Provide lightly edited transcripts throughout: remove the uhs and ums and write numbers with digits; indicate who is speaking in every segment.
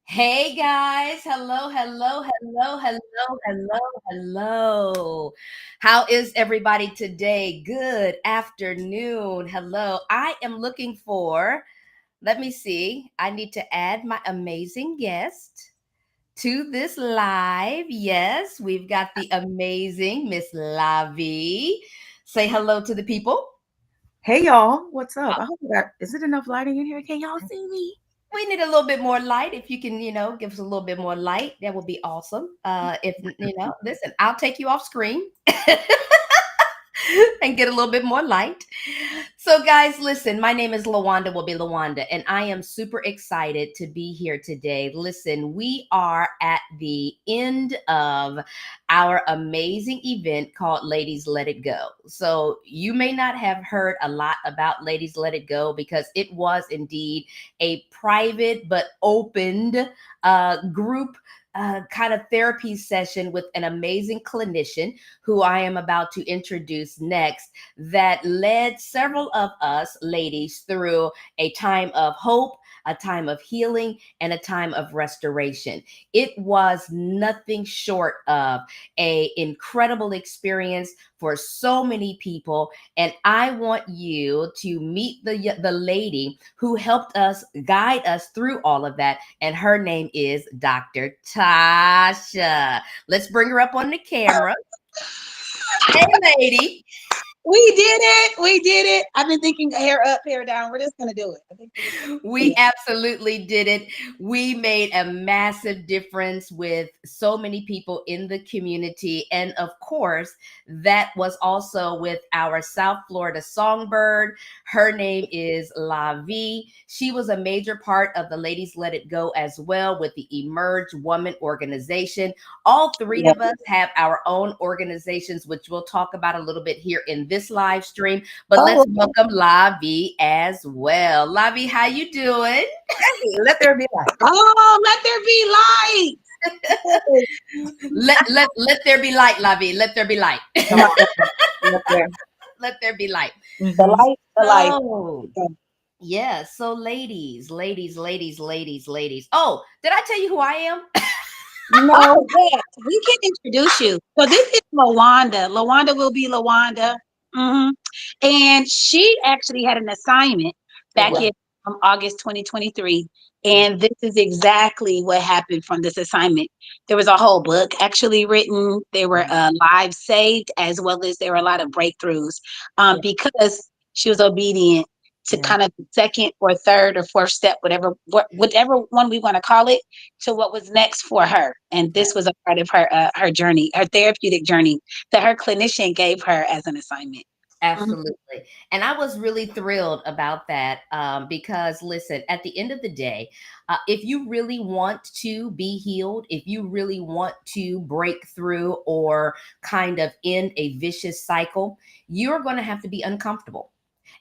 Speaker 1: Hey guys, hello. How is everybody today? Good afternoon. Hello. I am looking for, let me see, I need to add my amazing guest to this live. Yes, we've got the amazing Miss Lavi. Say hello to the people.
Speaker 2: Hey y'all, what's up? I hope you got. Is it enough lighting in here? Can y'all see me?
Speaker 1: We need a little bit more light. If you can, give us a little bit more light, that would be awesome. If listen, I'll take you off screen and get a little bit more light. So, guys, listen, my name is Lawanda, will be Lawanda, and I am super excited to be here today. Listen, we are at the end of our amazing event called Ladies Let It Go. So, you may not have heard a lot about Ladies Let It Go because it was indeed a private but opened group kind of therapy session with an amazing clinician who I am about to introduce next, that led several of us ladies through a time of hope, a time of healing, and a time of restoration. It was nothing short of a incredible experience for so many people, and I want you to meet the lady who helped us guide us through all of that, and her name is Dr. Tasha. Let's bring her up on the camera. Hey, lady.
Speaker 3: We did it. We did it. I've been thinking hair up, hair down. We're just gonna do it. I think we're just gonna do
Speaker 1: We
Speaker 3: it.
Speaker 1: absolutely did it. We made a massive difference with so many people in the community. And of course, that was also with our South Florida songbird. Her name is La V. She was a major part of the Ladies Let It Go as well with the Emerge Woman organization. All three
Speaker 3: Yeah.
Speaker 1: of us have our own organizations, which we'll talk about a little bit here in this live stream. But let's
Speaker 3: Oh,
Speaker 1: welcome Lavi as well. Lavi, how you doing?
Speaker 2: Hey, let there be light.
Speaker 3: oh, let there be light.
Speaker 1: Let there be light, Lavi. Let there be light.
Speaker 2: Come on, up there.
Speaker 1: Let there be light.
Speaker 3: The
Speaker 2: Mm-hmm.
Speaker 3: light, the light.
Speaker 1: So yeah, so ladies. Oh, did I tell you who I am?
Speaker 3: No, yes, we can introduce you. So this is Lawanda. Lawanda will be Lawanda. hmm And she actually had an assignment back
Speaker 1: Yeah.
Speaker 3: in August 2023. And this is exactly what happened from this assignment. There was a whole book actually written. There were lives saved, as well as there were a lot of breakthroughs
Speaker 1: Yeah.
Speaker 3: because she was obedient to
Speaker 1: Yeah.
Speaker 3: kind of the second or third or fourth step, whatever one we want to call it, to what was next for her. And
Speaker 1: Yeah.
Speaker 3: this was a part of her journey, her therapeutic journey that her clinician gave her as an assignment. Mhm.
Speaker 1: Absolutely. And I was really thrilled about that because, listen, at the end of the day, if you really want to be healed, if you really want to break through or kind of end a vicious cycle, you're going to have to be uncomfortable.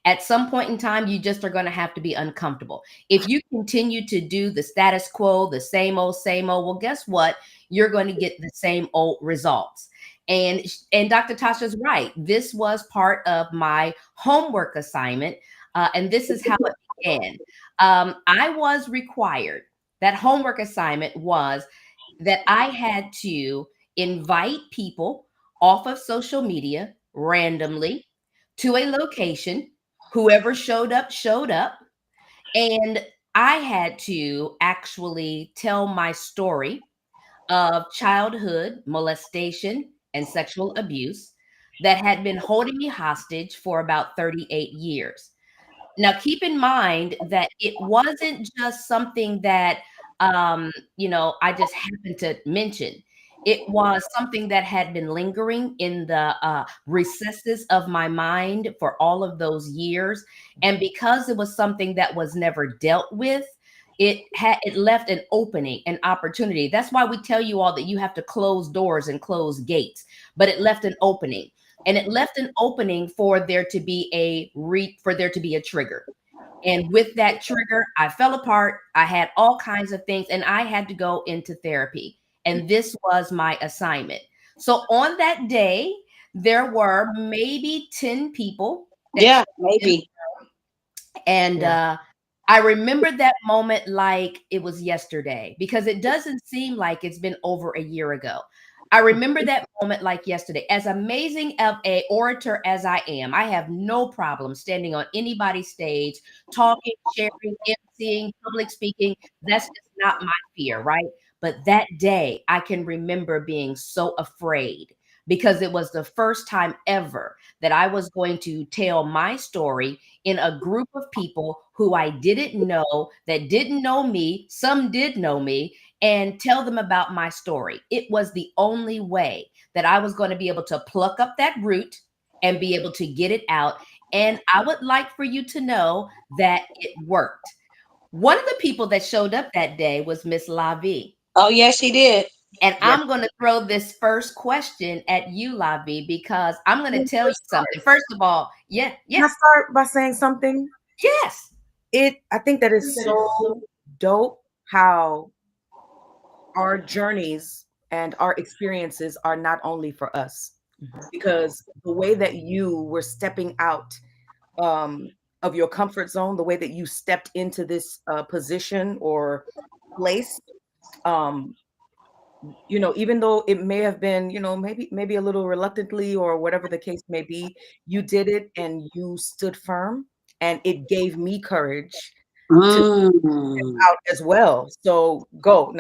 Speaker 1: At some point in time, you just are going to have to be uncomfortable. If you continue to do the status quo, the same old, well, guess what? You're going to get the same old results. And Dr. Tasha's right. This was part of my homework assignment, and this is how it began. I was required. That homework assignment was that I had to invite people off of social media randomly to a location. Whoever showed up. And I had to actually tell my story of childhood molestation and sexual abuse that had been holding me hostage for about 38 years. Now, keep in mind that it wasn't just something that, I just happened to mention. It was something that had been lingering in the recesses of my mind for all of those years. And because it was something that was never dealt with, it left an opening, an opportunity. That's why we tell you all that you have to close doors and close gates, but it left an opening, and it left an opening for there to be for there to be a trigger. And with that trigger, I fell apart. I had all kinds of things, and I had to go into therapy. And this was my assignment. So on that day, there were maybe 10 people that
Speaker 3: Yeah,
Speaker 1: showed in,
Speaker 3: maybe.
Speaker 1: and
Speaker 2: Yeah.
Speaker 1: I remember that moment like it was yesterday because it doesn't seem like it's been over a year ago. I remember that moment like yesterday. As amazing of a orator as I am, I have no problem standing on anybody's stage, talking, sharing, emceeing, public speaking. That's just not my fear, right? But that day, I can remember being so afraid because it was the first time ever that I was going to tell my story in a group of people who I didn't know, that didn't know me, some did know me, and tell them about my story. It was the only way that I was going to be able to pluck up that root and be able to get it out. And I would like for you to know that it worked. One of the people that showed up that day was Miss Lavi.
Speaker 3: Oh, yes, she did.
Speaker 1: And
Speaker 2: Yes.
Speaker 1: I'm going to throw this first question at you, Lavi, because I'm going to
Speaker 2: Can
Speaker 1: tell you something. First of all, yeah,
Speaker 2: I
Speaker 1: yes,
Speaker 2: start by saying something?
Speaker 1: yes.
Speaker 2: I think that is so dope how our journeys and our experiences are not only for us,
Speaker 1: Mhm.
Speaker 2: because the way that you were stepping out um, of your comfort zone, the way that you stepped into this position or place, um, even though it may have been, maybe a little reluctantly or whatever the case may be, you did it and you stood firm, and it gave me courage to
Speaker 3: Mm.
Speaker 2: out as well. So go.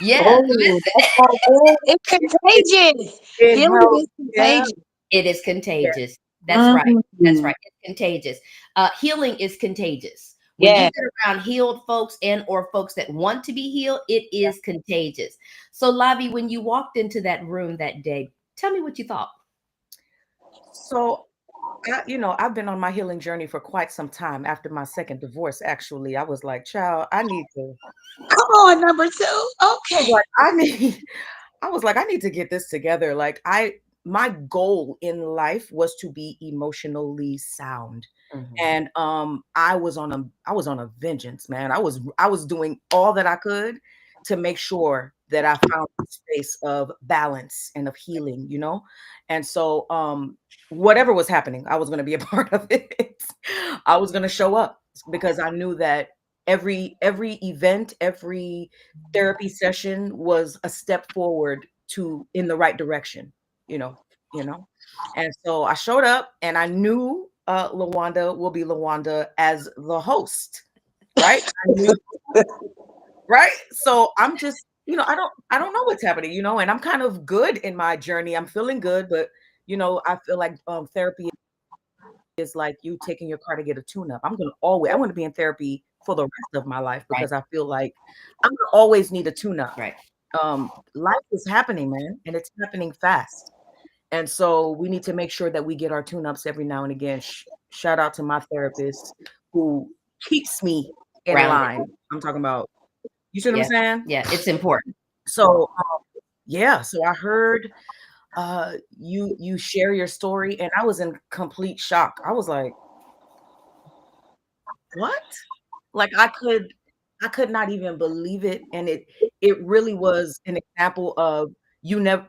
Speaker 1: Yeah,
Speaker 3: Oh, that's so good. It's contagious.
Speaker 2: It
Speaker 3: Healing
Speaker 2: helped.
Speaker 3: is
Speaker 2: Yeah.
Speaker 3: contagious.
Speaker 1: it is
Speaker 2: Yeah.
Speaker 1: contagious. That's right. That's
Speaker 3: Mm.
Speaker 1: right. It's contagious. Healing is contagious. When you
Speaker 3: Yeah.
Speaker 1: get around healed folks and or folks that want to be healed, it is contagious. So, Lavi, when you walked into that room that day, tell me what you thought.
Speaker 2: So I've been on my healing journey for quite some time. After my second divorce, actually, I was like, child,
Speaker 3: Come on, number two.
Speaker 2: I was
Speaker 3: Okay.
Speaker 2: like, I need to get this together. My goal in life was to be emotionally sound.
Speaker 1: Mhm.
Speaker 2: And I was on a vengeance, man. I was doing all that I could to make sure that I found a space of balance and of healing. And so whatever was happening, I was going to be a part of it. I was going to show up because I knew that every event, every therapy session was a step forward to in the right direction, you know, you know. And so I showed up and I knew Lawanda will be Lawanda as the host, right? I knew, right? So I'm just, I don't know what's happening, and I'm kind of good in my journey. I'm feeling good, but I feel like therapy is like you taking your car to get a tune-up. I want to be in therapy for the rest of my life
Speaker 1: Right,
Speaker 2: because I feel like I'm gonna always need a tune-up.
Speaker 1: right.
Speaker 2: Life is happening, man, and it's happening fast. And so we need to make sure that we get our tune-ups every now and again. Shout out to my therapist who keeps me in
Speaker 1: Grounded.
Speaker 2: line. I'm talking about, you see what I'm
Speaker 1: Yeah,
Speaker 2: saying?
Speaker 1: yeah. It's important.
Speaker 2: So yeah, so I heard you share your story and I was in complete shock. I was like, what? Like I could not even believe it, and it really was an example of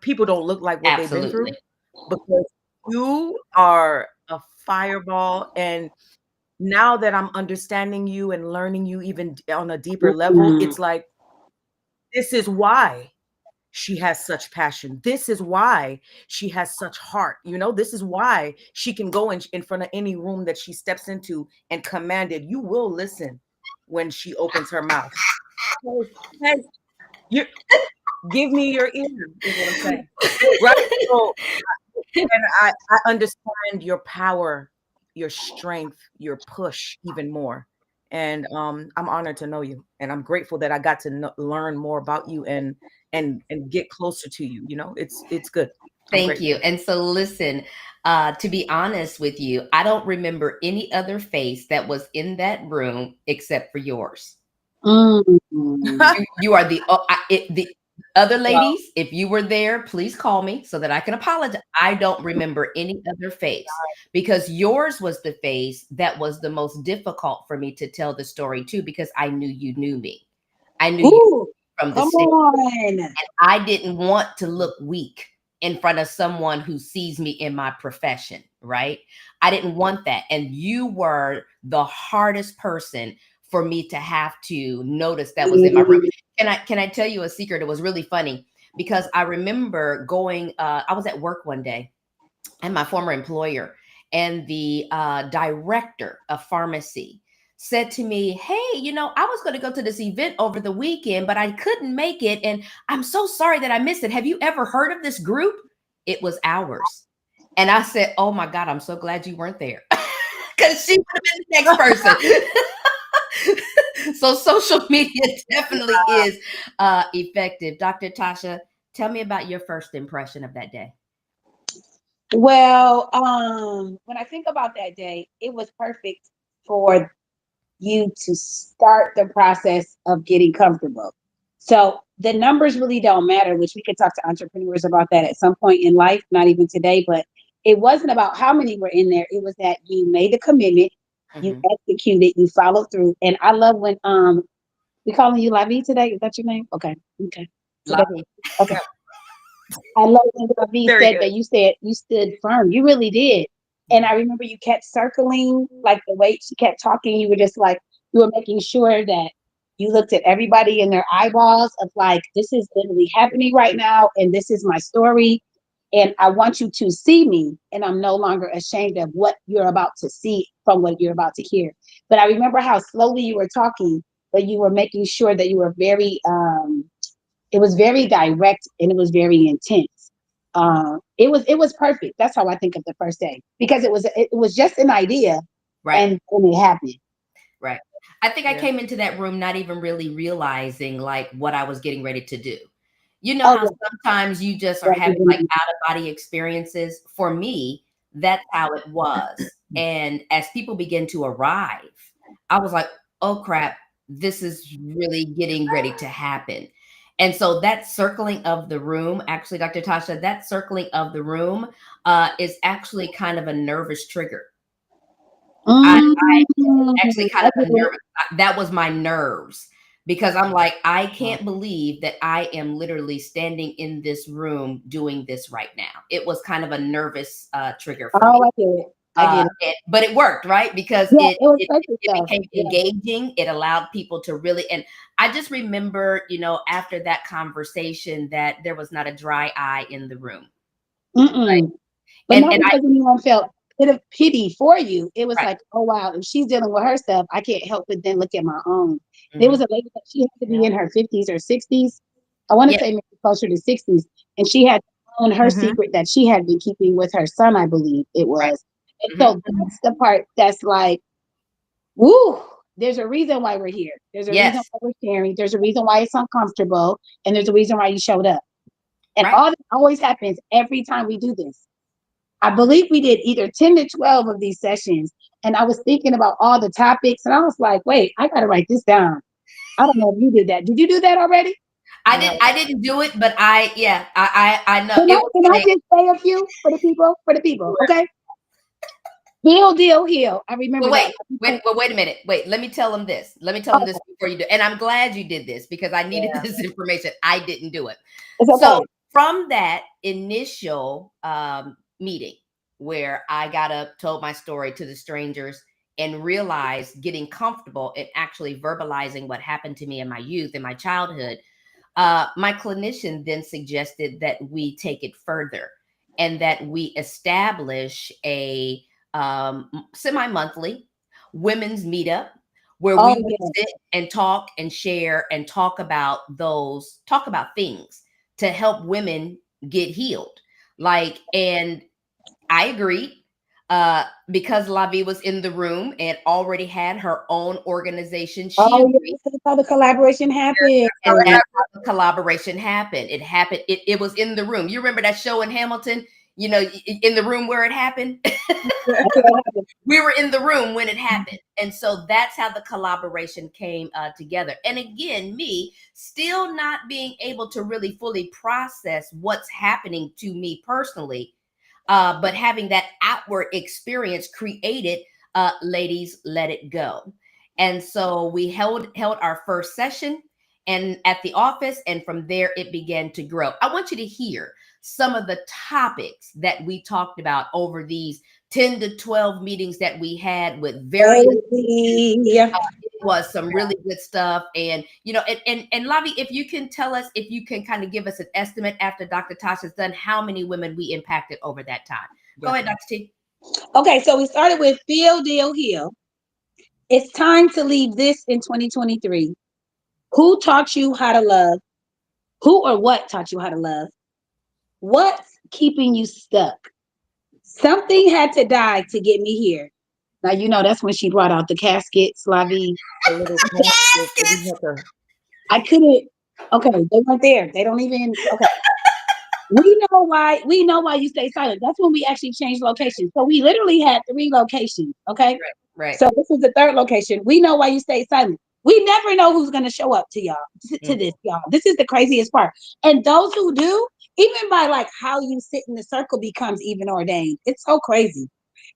Speaker 2: people don't look like what they've been
Speaker 1: Absolutely.
Speaker 2: through, because you are a fireball. And now that I'm understanding you and learning you even on a deeper level,
Speaker 3: Mm.
Speaker 2: it's like, this is why she has such passion. This is why she has such heart. This is why she can go in front of any room that she steps into and command it. You will listen when she opens her mouth. So, hey, you give me your ear, is what I'm saying. Right? So, and I understand your power, your strength, your push even more. And I'm honored to know you, and I'm grateful that I got to learn more about you and get closer to you. It's good. I'm
Speaker 1: Thank you.
Speaker 2: grateful.
Speaker 1: And so, listen, to be honest with you, I don't remember any other face that was in that room except for yours.
Speaker 3: Mm.
Speaker 1: You are the other
Speaker 2: Wow.
Speaker 1: ladies. If you were there, please call me so that I can apologize. I don't remember any other face because yours was the face that was the most difficult for me to tell the story to because I knew you knew me. I knew you
Speaker 3: Ooh,
Speaker 1: from the
Speaker 3: come
Speaker 1: stage.
Speaker 3: on.
Speaker 1: I didn't want to look weak in front of someone who sees me in my profession, right? I didn't want that. And you were the hardest person for me to have to notice that was in my room. Can I tell you a secret? It was really funny because I remember going, I was at work one day and my former employer, and the director of pharmacy said to me, "Hey, I was going to go to this event over the weekend, but I couldn't make it. And I'm so sorry that I missed it. Have you ever heard of this group?" It was ours. And I said, "Oh my God, I'm so glad you weren't there." Because she would have been the next person. So social media definitely is effective. Dr. Tasha, tell me about your first impression of that day.
Speaker 3: Well, when I think about that day, it was perfect for you to start the process of getting comfortable. So the numbers really don't matter, which we could talk to entrepreneurs about that at some point in life, not even today, but it wasn't about how many were in there. It was that you made the commitment, you
Speaker 1: Mhm.
Speaker 3: executed, you followed through. And I love when we calling you Lavi today. Is that your name? Okay. Okay. So
Speaker 1: Love
Speaker 3: that
Speaker 1: it.
Speaker 3: okay. I love when Lavi
Speaker 2: Very
Speaker 3: said
Speaker 2: good.
Speaker 3: that you said you stood firm. You really did. And I remember you kept circling, like the way she kept talking, you were just like, you were making sure that you looked at everybody in their eyeballs of like, this is literally happening right now, and this is my story. And I want you to see me, and I'm no longer ashamed of what you're about to see from what you're about to hear. But I remember how slowly you were talking, but you were making sure that you were very it was very direct and it was very intense. It was perfect. That's how I think of the first day, because it was just an idea,
Speaker 1: Right.
Speaker 3: and it happened.
Speaker 1: Right. I think I
Speaker 2: Yeah.
Speaker 1: came into that room not even really realizing like what I was getting ready to do. You know
Speaker 3: Oh
Speaker 1: how sometimes you just are
Speaker 3: yeah,
Speaker 1: having like out of body experiences? For me, that's how it was. And as people begin to arrive, I was like, "Oh crap, this is really getting ready to happen." And so that circling of the room, actually, Dr. Tasha, that circling of the room is actually kind of a nervous trigger. I actually kind
Speaker 3: I
Speaker 1: of
Speaker 3: get
Speaker 1: a
Speaker 3: it.
Speaker 1: nervous. That was my nerves because I'm like, I can't believe that I am literally standing in this room doing this right now. It was kind of a nervous trigger for me.
Speaker 3: Oh, I get it. I get it.
Speaker 1: But it worked, right? Because
Speaker 3: Yeah,
Speaker 1: it,
Speaker 3: it was
Speaker 1: it
Speaker 3: perfect
Speaker 1: it
Speaker 3: though.
Speaker 1: became
Speaker 3: Yeah.
Speaker 1: engaging. It allowed people to really, and I just remember, after that conversation, that there was not a dry eye in the room, right?
Speaker 3: Mm-mm. But
Speaker 1: And
Speaker 3: not
Speaker 1: and I
Speaker 3: because anyone felt bit of pity for you. It was
Speaker 1: right,
Speaker 3: like, oh wow, if she's dealing with her stuff, I can't help but then look at my own. There was
Speaker 1: mhm.
Speaker 3: a lady that she had to be in her 50s or 60s. I want to
Speaker 1: Yeah,
Speaker 3: say maybe closer to 60s. And she had known her
Speaker 2: Mm-hmm.
Speaker 3: secret that she had been keeping with her son, I believe it
Speaker 1: right.
Speaker 3: was. And
Speaker 1: Mhm.
Speaker 3: so that's the part that's like, woo, there's a reason why we're here. There's a reason
Speaker 1: Yes,
Speaker 3: why we're sharing. There's a reason why it's uncomfortable. And there's a reason why you showed up. And
Speaker 1: right.
Speaker 3: all that always happens every time we do this. I believe we did either 10 to 12 of these sessions. And I was thinking about all the topics, and I was like, wait, I got to write this down. I don't know if you did that. Did you do that already?
Speaker 2: No.
Speaker 1: I didn't do it, but yeah, I know
Speaker 3: Can
Speaker 1: it
Speaker 3: I,
Speaker 1: was
Speaker 3: can I
Speaker 1: funny.
Speaker 3: just say a few for the people? For the people, okay? Heal, deal, heal. I remember
Speaker 1: Well,
Speaker 3: that.
Speaker 1: wait a minute. Wait, let me tell them this. Let me tell them this
Speaker 3: Oh,
Speaker 1: before you do. And I'm glad you did this because I needed
Speaker 2: Yeah.
Speaker 1: this information. I didn't do it.
Speaker 3: it's
Speaker 1: So
Speaker 3: okay.
Speaker 1: from that initial meeting where I got up, told my story to the strangers, and realized getting comfortable and actually verbalizing what happened to me in my youth and my childhood, my clinician then suggested that we take it further and that we establish a semi-monthly women's meetup where we
Speaker 3: Oh,
Speaker 1: would
Speaker 3: yeah.
Speaker 1: sit and talk and share and talk about things to help women get healed. Like, and I agreed because Lavi was in the room and already had her own organization. She
Speaker 3: Oh,
Speaker 1: agreed,
Speaker 3: yeah. That's how the collaboration happened.
Speaker 1: and that's how the collaboration happened. It happened. It was in the room. You remember that show in Hamilton? In the room where it happened.
Speaker 3: That's what happened.
Speaker 1: We were in the room when it happened, and so that's how the collaboration came together. And again, me still not being able to really fully process what's happening to me personally, but having that outward experience created, ladies, let it go. And so we held our first session and at the office, and from there it began to grow. I want you to hear some of the topics that we talked about over these 10 to 12 meetings that we had with various.
Speaker 3: Baby.
Speaker 1: was some really good stuff. And, and Lavi, if you can tell us, if you can kind of give us an estimate after Dr. Tasha's done, how many women we impacted over that time. Go ahead, Dr. T.
Speaker 3: Okay, so we started with Feel, Deal, Heal. It's time to leave this in 2023. Who taught you how to love? Who or what taught you how to love? What's keeping you stuck? Something had to die to get me here. Now, that's when she brought out the caskets, Lavi.
Speaker 2: A little casket that we had to.
Speaker 3: I couldn't. Okay, they weren't there. They don't even. Okay. We know why. We know why you stay silent. That's when we actually changed locations. So we literally had 3 locations. Okay.
Speaker 1: Right.
Speaker 3: So this is the 3rd location. We know why you stay silent. We never know who's going to show up to y'all, to this, y'all. This is the craziest part. And those who do, even by like how you sit in the circle becomes even ordained. It's so crazy.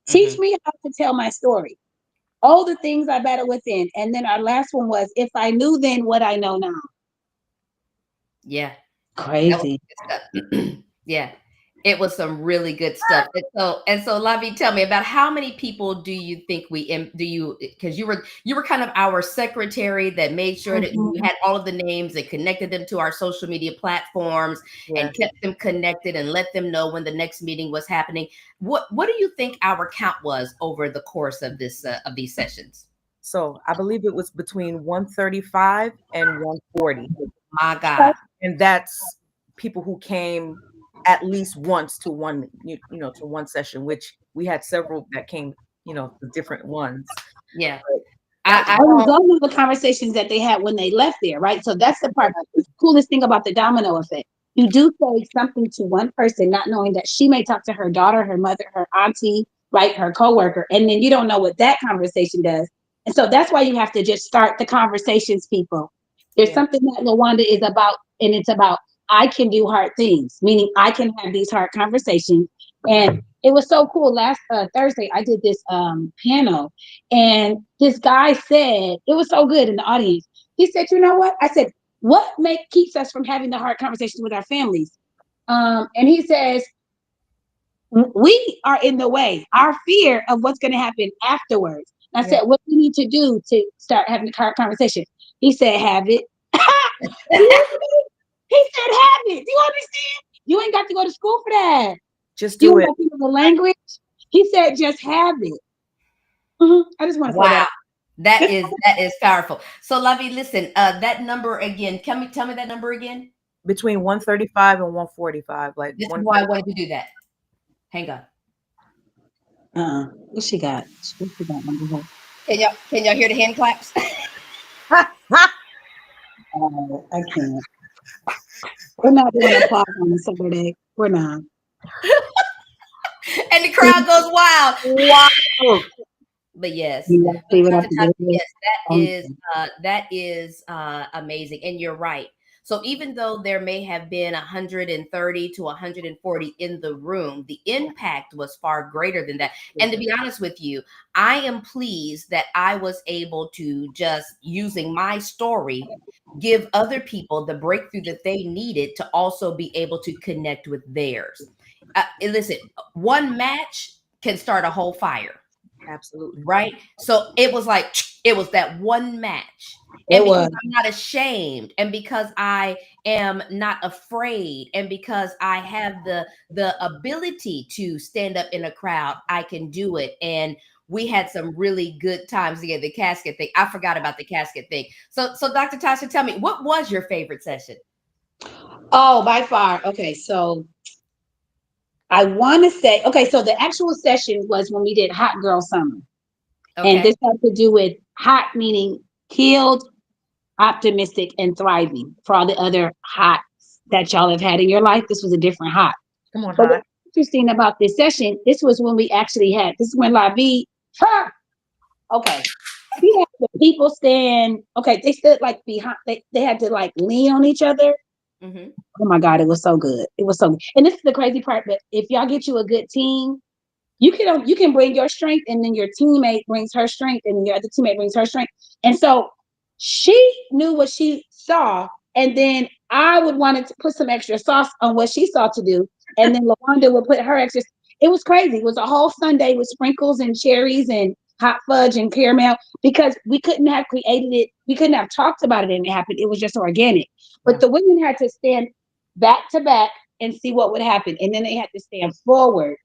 Speaker 3: Teach me how to tell my story. All the things I battle within. And then our last one was, if I knew then what I know now.
Speaker 1: Yeah.
Speaker 3: Crazy.
Speaker 1: Yeah. It was some really good stuff. And so Lavi, tell me, about how many people do you think because you were kind of our secretary that made sure that you had all of the names and connected them to our social media platforms and kept them connected and let them know when the next meeting was happening. What do you think our count was over the course of this of these sessions?
Speaker 2: So I believe it was between 135 and 140.
Speaker 1: My God.
Speaker 2: And that's people who came at least once to one, to one session, which we had several that came, the different ones.
Speaker 1: Yeah.
Speaker 3: I was on the conversations that they had when they left there, right? So that's the part, the coolest thing about the domino effect. You do say something to one person, not knowing that she may talk to her daughter, her mother, her auntie, right, her coworker, and then you don't know what that conversation does. And so that's why you have to just start the conversations, people. There's something that Lawanda is about, and it's about I can do hard things, meaning I can have these hard conversations. And it was so cool. Last Thursday, I did this panel, and this guy said, it was so good in the audience. He said, you know what? I said, what keeps us from having the hard conversations with our families? And he says, we are in the way, our fear of what's going to happen afterwards. I said, what do we need to do to start having the hard conversation? He said, have it. He said, have it. Do you understand? You ain't got to go to school for that.
Speaker 2: Just do it.
Speaker 3: You don't know the language. He said, just have it. I just want to say that.
Speaker 1: That is powerful. So, Lavi, listen, that number again. Tell me that number again.
Speaker 2: Between 135 and 145. Like
Speaker 1: this is why I wanted to do that. Hang on.
Speaker 3: What she got? What she got?
Speaker 1: Can y'all hear the hand claps?
Speaker 3: I can't. We're not doing applause on a Saturday. We're not.
Speaker 1: And the crowd goes wild. Wow. But yes, that is amazing. And you're right. So even though there may have been 130 to 140 in the room, the impact was far greater than that. And to be honest with you, I am pleased that I was able to, just using my story, give other people the breakthrough that they needed to also be able to connect with theirs. Listen, one match can start a whole fire.
Speaker 2: Absolutely.
Speaker 1: Right. So it was that one match. And because I'm not ashamed, and because I am not afraid, and because I have the ability to stand up in a crowd, I can do it. And we had some really good times together. The casket thing. I forgot about the casket thing. So Dr. Tasha, tell me, what was your favorite session?
Speaker 3: Oh, by far. Okay. So I want to say, so the actual session was when we did Hot Girl Summer. Okay. And this had to do with hot, meaning healed, optimistic, and thriving. For all the other hots that y'all have had in your life, this was a different hot.
Speaker 2: Come on,
Speaker 3: but
Speaker 2: hot.
Speaker 3: What's interesting about this session, this was when we actually had, this is when Lavi, we had the people stand, they stood like behind, they had to like lean on each other. Mm-hmm. Oh my God, it was so good. It was so good. And this is the crazy part, but if y'all get you a good team, you can bring your strength, and then your teammate brings her strength, and your other teammate brings her strength. And so she knew what she saw, and then I would want to put some extra sauce on what she saw to do, and then Lawanda would put her extra. It was crazy. It was a whole Sunday with sprinkles and cherries, and hot fudge and caramel, because we couldn't have created it. We couldn't have talked about it and it happened. It was just organic. But
Speaker 2: Yeah.
Speaker 3: the women had to stand back to back and see what would happen. And then they had to stand forward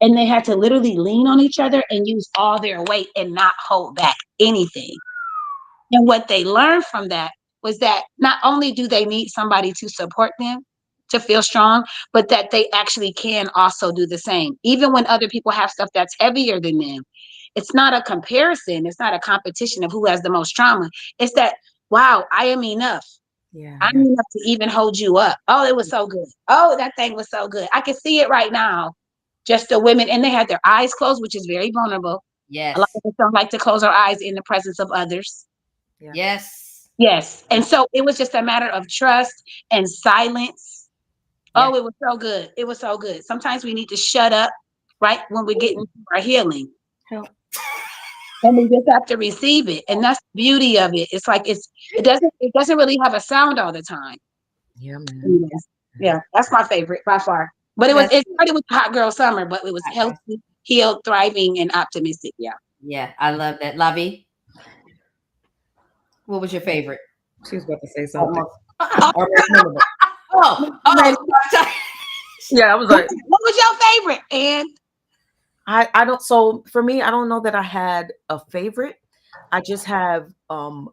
Speaker 3: and they had to literally lean on each other and use all their weight and not hold back anything. And what they learned from that was that not only do they need somebody to support them to feel strong, but that they actually can also do the same. Even when other people have stuff that's heavier than them, it's not a comparison. It's not a competition of who has the most trauma. It's that, wow, I am enough.
Speaker 2: Yeah.
Speaker 3: I'm
Speaker 2: Yeah.
Speaker 3: enough to even hold you up. Oh, it was so good. Oh, that thing was so good. I can see it right now. Just the women, and they had their eyes closed, which is very vulnerable. A lot
Speaker 1: Yes.
Speaker 3: of us don't like to close our eyes in the presence of others.
Speaker 2: Yeah.
Speaker 1: Yes.
Speaker 3: Yes. And so it was just a matter of trust and silence.
Speaker 1: Yeah.
Speaker 3: Oh, it was so good. It was so good. Sometimes we need to shut up, right? When we're getting our healing.
Speaker 2: Help.
Speaker 3: And we just have to receive it. And that's the beauty of it. It's like it doesn't really have a sound all the time.
Speaker 2: Yeah, man.
Speaker 3: Anyways, yeah, that's my favorite by far. But
Speaker 1: That's
Speaker 3: it started with Hot Girl Summer, but it was
Speaker 1: okay.
Speaker 3: healthy, healed, thriving, and optimistic. Yeah.
Speaker 1: Yeah, I love that. Lavi, what was your favorite?
Speaker 2: She was about to say
Speaker 1: Or
Speaker 2: something.
Speaker 1: most, or most memorable? Oh,
Speaker 2: Yeah, I was
Speaker 3: What
Speaker 2: like,
Speaker 3: what was your favorite? And
Speaker 2: I don't. So for me, I don't know that I had a favorite. I just have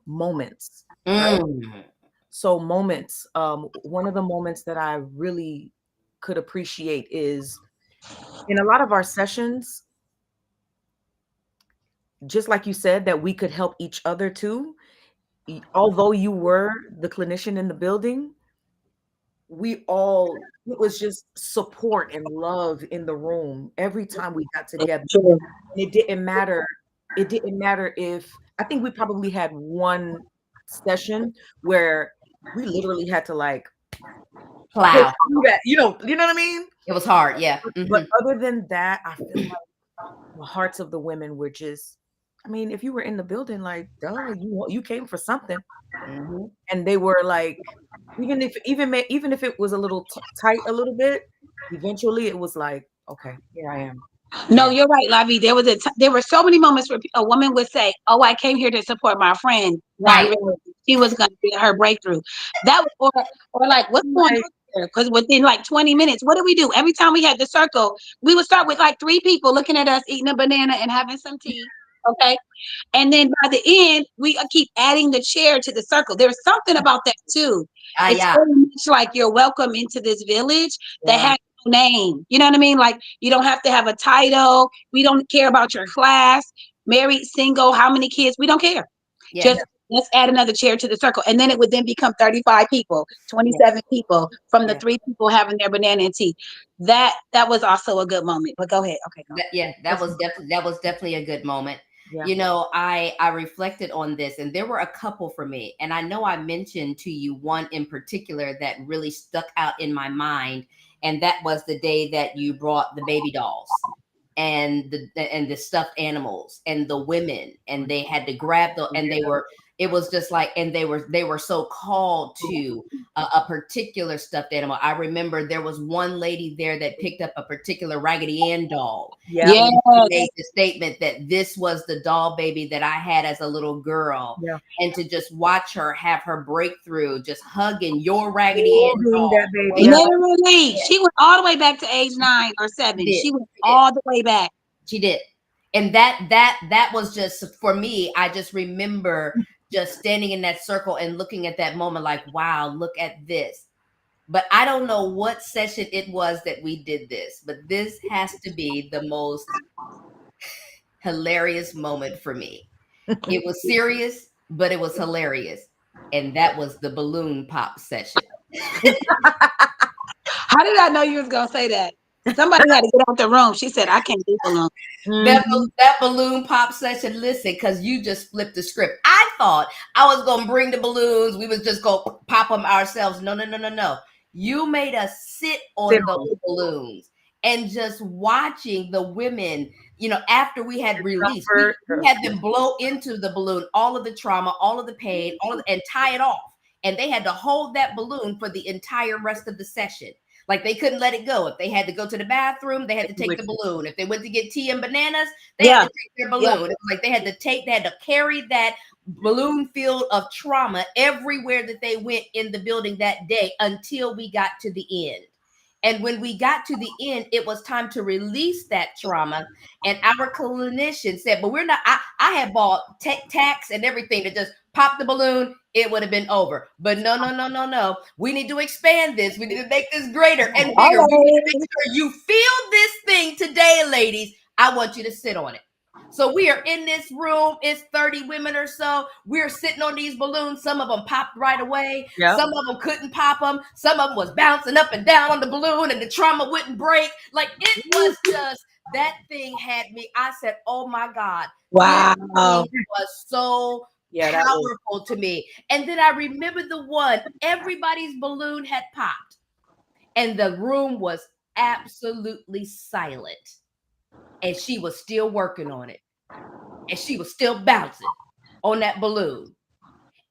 Speaker 2: moments, right?
Speaker 1: mm,
Speaker 2: So moments. One of the moments that I really could appreciate is in a lot of our sessions, just like you said, that we could help each other too. Although you were the clinician in the building, we all it was just support and love in the room every time we got together.
Speaker 3: sure.
Speaker 2: And it didn't matter if I think we probably had one session where we literally had to like push
Speaker 1: plow.
Speaker 2: through that, you know what I mean?
Speaker 1: It was hard. Yeah.
Speaker 2: But other than that, I feel like the hearts of the women were just, I mean, if you were in the building, like, duh, you came for something.
Speaker 1: Hmm.
Speaker 2: And they were like, even if it was a little tight a little bit, eventually it was like, okay, here I am.
Speaker 3: No,
Speaker 1: Yeah.
Speaker 3: you're right, Lavi. There were so many moments where a woman would say, "Oh, I came here to support my friend," not
Speaker 1: Right.
Speaker 3: realizing she was going to get her breakthrough. That was, or like, what's going
Speaker 2: Like,
Speaker 3: on here? Because within like 20 minutes, what did we do? Every time we had the circle, we would start with like three people looking at us eating a banana and having some tea. Okay. And then by the end, we keep adding the chair to the circle. There's something about that too.
Speaker 1: Ah,
Speaker 3: It's
Speaker 1: yeah.
Speaker 3: very much like you're welcome into this village that
Speaker 2: yeah,
Speaker 3: has no name. You know what I mean? Like you don't have to have a title. We don't care about your class, married, single, how many kids. We don't care.
Speaker 1: Yeah.
Speaker 3: Just let's add another chair to the circle. And then it would then become 35 people,
Speaker 1: Yeah.
Speaker 3: 27 people from the
Speaker 2: yeah.
Speaker 3: three people having their banana and tea. That was also a good moment. But go ahead. Okay, go.
Speaker 1: Yeah, that
Speaker 2: That's
Speaker 1: was definitely a good moment.
Speaker 2: yeah.
Speaker 1: You know, I reflected on this, and there were a couple for me, and I know I mentioned to you one in particular that really stuck out in my mind, and that was the day that you brought the baby dolls and the stuffed animals and the women, and they had to grab the, and they
Speaker 2: Yeah.
Speaker 1: were, it was just like, and they were so called to a particular stuffed animal. I remember there was one lady there that picked up a particular Raggedy Ann doll,
Speaker 2: Yeah.
Speaker 3: Yes.
Speaker 1: she made the statement that this was the doll baby that I had as a little girl.
Speaker 2: Yeah.
Speaker 1: And to just watch her have her breakthrough, just hugging your Raggedy Ann
Speaker 2: Holding
Speaker 1: doll.
Speaker 2: that baby.
Speaker 1: Way
Speaker 2: Yeah.
Speaker 1: back.
Speaker 3: Literally,
Speaker 1: Yeah,
Speaker 3: she went all the way back to age 9 or 7.
Speaker 1: she did.
Speaker 3: She went
Speaker 1: She did.
Speaker 3: all the way back.
Speaker 1: She did. And that was just for me. I just remember just standing in that circle and looking at that moment like, wow, look at this. But I don't know what session it was that we did this, but this has to be the most hilarious moment for me. It was serious, but it was hilarious. And that was the balloon pop session.
Speaker 3: How did I know you was gonna say that? Somebody had to get out the room. She said, "I can't do balloon."
Speaker 1: That
Speaker 2: Mhm.
Speaker 1: that balloon pop session, listen, because you just flipped the script. I thought I was gonna bring the balloons, we was just gonna pop them ourselves. No, no, no, no, no. You made us sit
Speaker 2: Sit
Speaker 1: on those
Speaker 2: on
Speaker 1: balloons and just watching the women, after we had released, we,
Speaker 2: comfort.
Speaker 1: we had them blow into the balloon, all of the trauma, all of the pain, and tie it off. And they had to hold that balloon for the entire rest of the session. Like they couldn't let it go. If they had to go to the bathroom, they had to take the balloon. If they went to get tea and bananas, they had to take their balloon. It was like they had to carry that balloon field of trauma everywhere that they went in the building that day until we got to the end. And when we got to the end, it was time to release that trauma. And our clinician said, but we're not, I had bought tacks and everything to just pop the balloon. It would have been over. But no. We need to expand this. We need to make this greater and bigger. We need to make sure you feel this thing today, ladies. I want you to sit on it. So we are in this room. It's 30 women or so. We're sitting on these balloons. Some of them popped right away. Yep. Some of them couldn't pop them. Some of them was bouncing up and down on the balloon and the trauma wouldn't break. Like it was just, that thing had me. I said, oh my God.
Speaker 3: Wow.
Speaker 1: It was so powerful to me. And then I remember the one, everybody's balloon had popped and the room was absolutely silent. And she was still working on it. And she was still bouncing on that balloon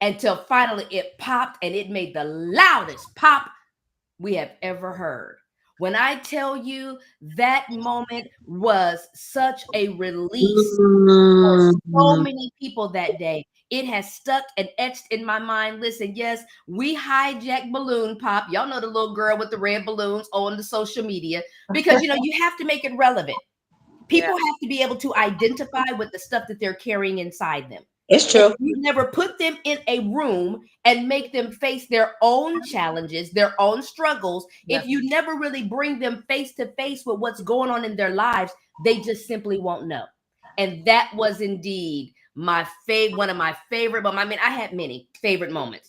Speaker 1: until finally it popped, and it made the loudest pop we have ever heard. When I tell you, that moment was such a release for so many people that day. It has stuck and etched in my mind. Listen, yes, we hijacked balloon pop. Y'all know the little girl with the red balloons on the social media, because you have to make it relevant. People have to be able to identify with the stuff that they're carrying inside them.
Speaker 3: It's true.
Speaker 1: If you never put them in a room and make them face their own challenges, their own struggles, if you never really bring them face to face with what's going on in their lives, they just simply won't know. And that was indeed one of my favorite moments. I mean, I had many favorite moments.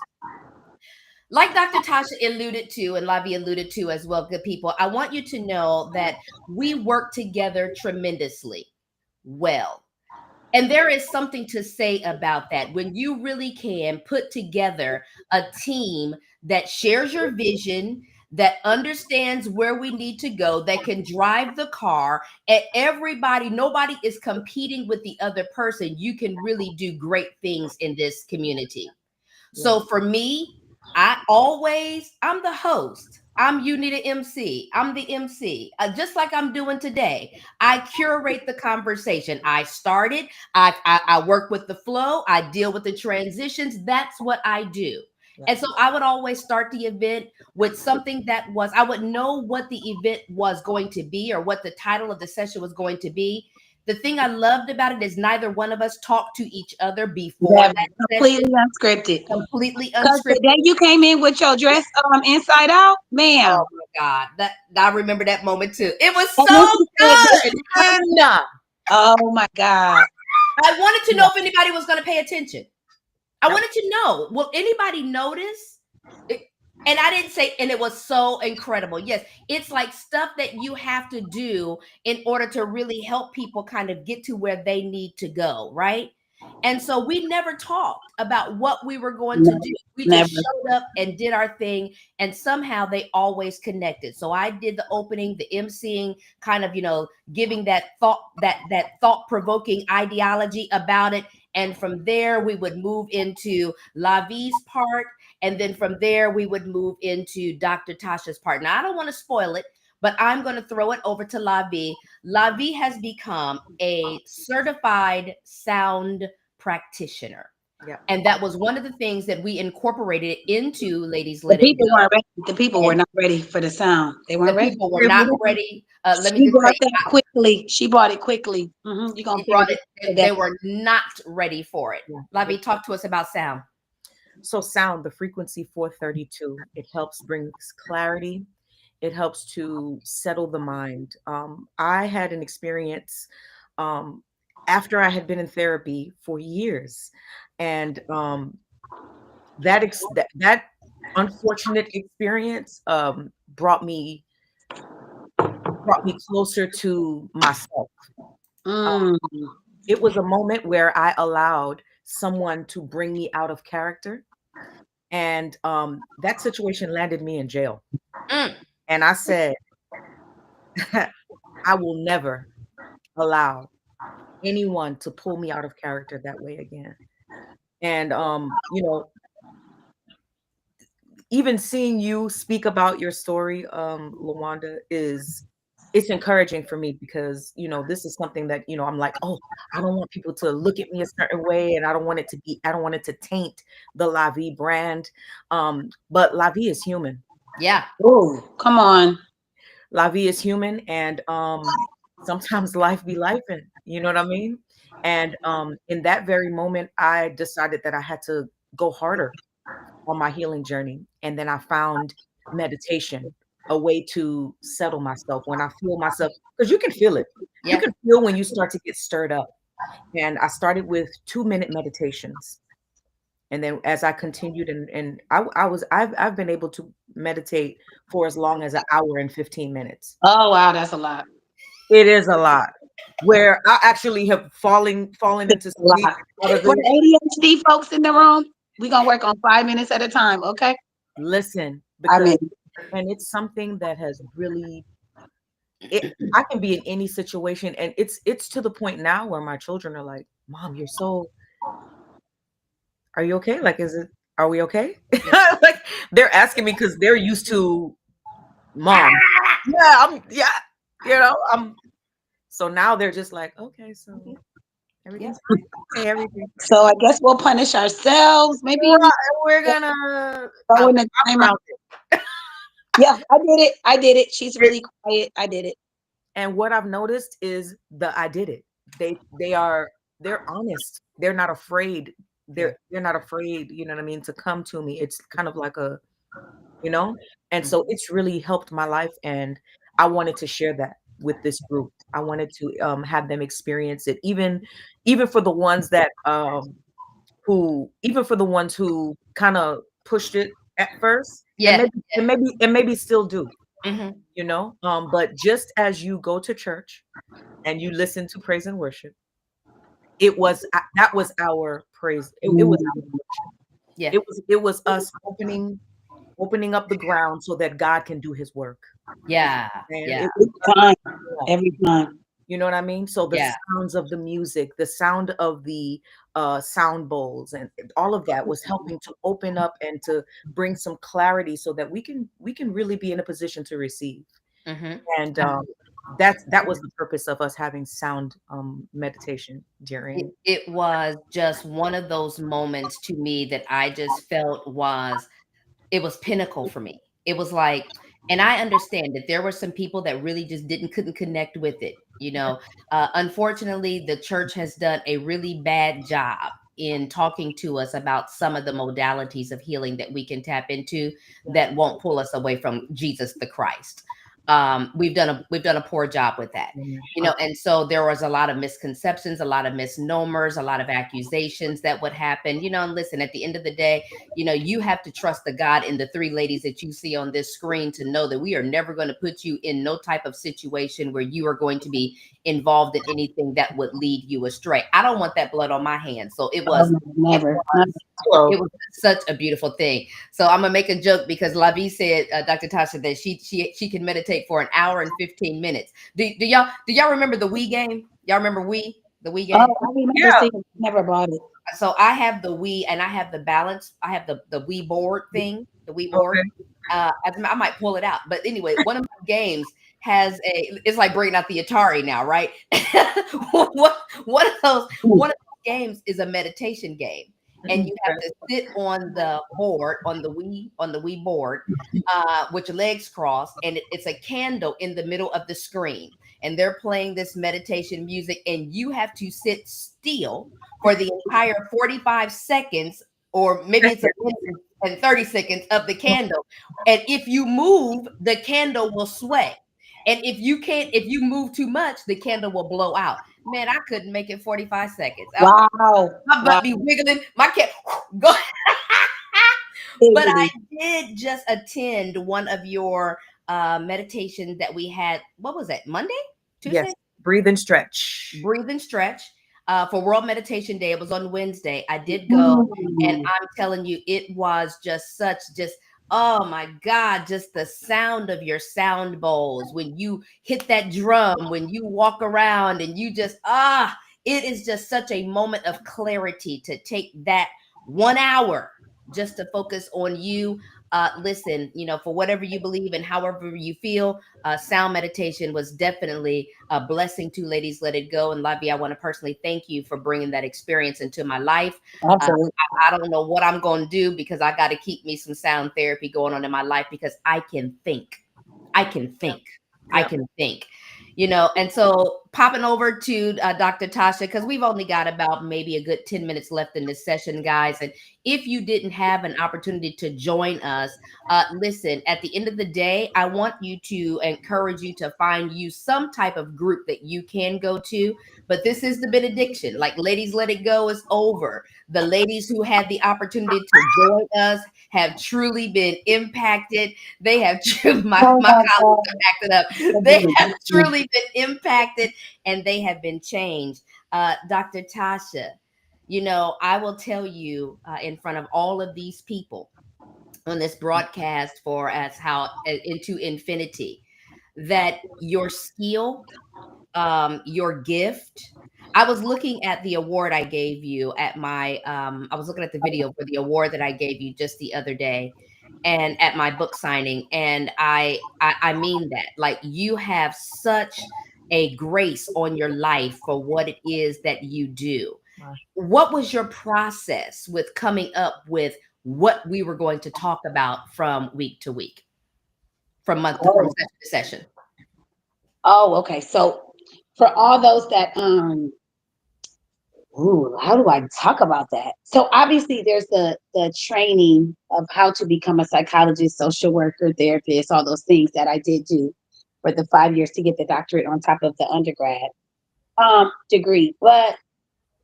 Speaker 1: Like Dr. Tasha alluded to, and Lavi alluded to as well, good people, I want you to know that we work together tremendously well. And there is something to say about that. When you really can put together a team that shares your vision, that understands where we need to go, that can drive the car, and nobody is competing with the other person, you can really do great things in this community. So for me, I'm the host. You need an MC. I'm the MC. Just like I'm doing today. I curate the conversation. I started. I work with the flow. I deal with the transitions. That's what I do. And so I would always start the event with something I would know what the event was going to be or what the title of the session was going to be. The thing I loved about it is neither one of us talked to each other before that
Speaker 3: completely
Speaker 1: session.
Speaker 3: unscripted.
Speaker 1: Completely
Speaker 3: Because
Speaker 1: unscripted.
Speaker 3: the day you came in with your dress inside out, ma'am.
Speaker 1: Oh my God. I remember that moment too. It was so good.
Speaker 3: Oh my God.
Speaker 1: I wanted to know if anybody was going to pay attention. I wanted to know, will anybody notice? And I didn't say, and it was so incredible. Yes, it's like stuff that you have to do in order to really help people kind of get to where they need to go, right? And so we never talked about what we were going to do. We just showed up and did our thing, and somehow they always connected. So I did the opening, the emceeing, kind of, giving that thought-provoking ideology about it. And from there, we would move into Lavi's part. And then from there, we would move into Dr. Tasha's part. Now, I don't want to spoil it, but I'm going to throw it over to Lavi. Lavi has become a certified sound practitioner. Yeah. And that was one of the things that we incorporated into Ladies Let It Go.
Speaker 3: Weren't ready. The people were not ready for the sound. They weren't ready.
Speaker 1: People were not ready. Let
Speaker 3: me just say, quickly. She bought it quickly. Mm-hmm.
Speaker 1: They were not ready for it. Lavi, talk to us about sound.
Speaker 2: So sound, the frequency 432, it helps bring clarity. It helps to settle the mind. I had an experience after I had been in therapy for years, and that unfortunate experience brought me closer to myself. It was a moment where I allowed someone to bring me out of character, and that situation landed me in jail. And I said, I will never allow anyone to pull me out of character that way again. And even seeing you speak about your story, Lawanda, is it's encouraging for me because this is something that I'm like, oh, I don't want people to look at me a certain way, and I don't want it to taint the La Vie brand. But La Vie is human.
Speaker 1: Yeah.
Speaker 3: Oh, come on.
Speaker 2: La Vie is human, and sometimes life be life, and you know what I mean. And in that very moment, I decided that I had to go harder on my healing journey. And then I found meditation, a way to settle myself when I feel myself, because you can feel it. You
Speaker 1: Yeah.
Speaker 2: can feel when you start to get stirred up. And I started with 2-minute meditations. And then as I continued, and I've been able to meditate for as long as an hour and 15 minutes.
Speaker 3: Oh, wow, that's a lot.
Speaker 2: It is a lot. Where I actually have fallen into
Speaker 3: A
Speaker 2: sleep
Speaker 3: lot.
Speaker 2: out of
Speaker 3: For
Speaker 2: it.
Speaker 3: the ADHD folks in the room, we're gonna work on 5 minutes at a time, okay?
Speaker 2: Listen,
Speaker 3: I
Speaker 2: because
Speaker 3: mean,
Speaker 2: and it's something that has really I can be in any situation, and it's to the point now where my children are like, "Mom, you're so are you okay? Like, are we okay?" Like, they're asking me because they're used to mom. Yeah, yeah, so now they're just like, "Okay, so
Speaker 1: Yeah.
Speaker 2: everything's fine. Okay, everything."
Speaker 3: so I guess we'll punish ourselves. Maybe we
Speaker 2: Right, we're gonna
Speaker 3: go in the
Speaker 2: I'm
Speaker 3: timeout.
Speaker 2: grounded.
Speaker 3: Yeah, I did it. I did it. She's really quiet. I did it.
Speaker 2: And what I've noticed is I did it. They're honest. They're not afraid.
Speaker 1: Yeah.
Speaker 2: They're not afraid, you know what I mean, to come to me. It's kind of like you know? And
Speaker 1: Mhm.
Speaker 2: so it's really helped my life, and I wanted to share that with this group. I wanted to have them experience it, even for the ones that who kind of pushed it at first, and
Speaker 1: Yeah.
Speaker 2: maybe still do,
Speaker 1: Hmm.
Speaker 2: but just as you go to church and you listen to praise and worship, that was our praise. It was our
Speaker 3: Mm.
Speaker 2: worship.
Speaker 1: Yeah.
Speaker 2: It was us opening up the ground so that God can do his work.
Speaker 1: Yeah.
Speaker 2: And
Speaker 1: Yeah.
Speaker 2: it was
Speaker 3: Every time.
Speaker 2: us.
Speaker 3: Every time.
Speaker 2: You know what I mean? So the
Speaker 1: Yeah.
Speaker 2: sounds of the music, the sound of the sound bowls, and all of that was helping to open up and to bring some clarity so that we can really be in a position to receive.
Speaker 1: Hmm.
Speaker 2: And that was the purpose of us having sound meditation
Speaker 1: It,
Speaker 2: during.
Speaker 1: it was just one of those moments to me that I just felt was it was pinnacle for me. It was like, and I understand that there were some people that really just couldn't connect with it. Unfortunately, the church has done a really bad job in talking to us about some of the modalities of healing that we can tap into that won't pull us away from Jesus the Christ. We've done a poor job with that.
Speaker 2: Mhm.
Speaker 1: And so there was a lot of misconceptions, a lot of misnomers, a lot of accusations that would happen. And listen, at the end of the day, you have to trust the God in the three ladies that you see on this screen to know that we are never going to put you in no type of situation where you are going to be involved in anything that would lead you astray. I don't want that blood on my hands. So it
Speaker 3: Oh,
Speaker 1: was
Speaker 3: no,
Speaker 1: it
Speaker 3: never. Never.
Speaker 1: was
Speaker 2: Well,
Speaker 1: it was such a beautiful thing. So I'm gonna make a joke because Lavi said, Dr. Tasha, that she can meditate for an hour and 15 minutes. Do y'all remember the Wii game? Y'all remember Wii, the Wii
Speaker 3: Oh,
Speaker 1: game?
Speaker 3: I remember
Speaker 2: yeah.
Speaker 3: seeing it. Never bought it.
Speaker 1: So I have the Wii and I have the balance. I have the Wii board thing, the Wii board.
Speaker 2: Okay.
Speaker 1: I might pull it out, but anyway, one of my games has it's like bringing out the Atari now, right? what one of those
Speaker 3: Mm.
Speaker 1: one of those games is a meditation game, and
Speaker 2: Mhm.
Speaker 1: you have to sit on the board on the Wii board, with your legs crossed, and it's a candle in the middle of the screen, and they're playing this meditation music, and you have to sit still for the entire 45 seconds, or maybe it's a minute and 30 seconds of the candle. And if you move, the candle will sway. And if you move too much, the candle will blow out. Man, I couldn't make it 45 seconds.
Speaker 3: Wow.
Speaker 1: My
Speaker 3: Wow.
Speaker 1: butt be wiggling. My cat go. But I
Speaker 3: Giggity.
Speaker 1: did just attend one of your meditations that we had. What was that? Monday?
Speaker 2: Yes.
Speaker 1: Tuesday?
Speaker 2: Breathe and stretch.
Speaker 1: Breathe and stretch, for World Meditation Day. It was on Wednesday. I did go, and
Speaker 3: Mm.
Speaker 1: I'm telling you, it was just oh my God, just the sound of your sound bowls when you hit that drum, when you walk around, and you just it is just such a moment of clarity to take that 1 hour just to focus on you. Listen, for whatever you believe and however you feel, sound meditation was definitely a blessing to Ladies Let It Go. And Lavi, I want to personally thank you for bringing that experience into my life. Uh,
Speaker 3: Absolutely.
Speaker 1: I don't know what I'm going to do because I got to keep me some sound therapy going on in my life because I can think. I can
Speaker 2: Yep.
Speaker 1: think. I
Speaker 2: Yep.
Speaker 1: can think. And so popping over to Dr. Tasha, because we've only got about maybe a good 10 minutes left in this session, guys. And if you didn't have an opportunity to join us, listen, at the end of the day, I want you to encourage you to find you some type of group that you can go to. But this is the benediction. Like, Ladies Let It Go is over. The ladies who had the opportunity to join us have truly been impacted. They have
Speaker 3: Oh
Speaker 1: my
Speaker 3: my
Speaker 1: colleagues
Speaker 3: God.
Speaker 1: are acting up. They have truly been impacted and they have been changed. Dr. Tasha, I will tell you in front of all of these people on this broadcast for as how into infinity that your skill, your gift. I was looking at the award I gave you at my I was looking at the video for the award that I gave you just the other day and at my book signing, and I mean that. Like, you have such a grace on your life for what it is that you do.
Speaker 2: Wow.
Speaker 1: What was your process with coming up with what we were going to talk about from week to week, from
Speaker 3: Oh,
Speaker 1: session to session?
Speaker 3: oh, okay. So for all those that ooh, how do I talk about that? So obviously there's the training of how to become a psychologist, social worker, therapist, all those things that I did do for the 5 years to get the doctorate on top of the undergrad degree. But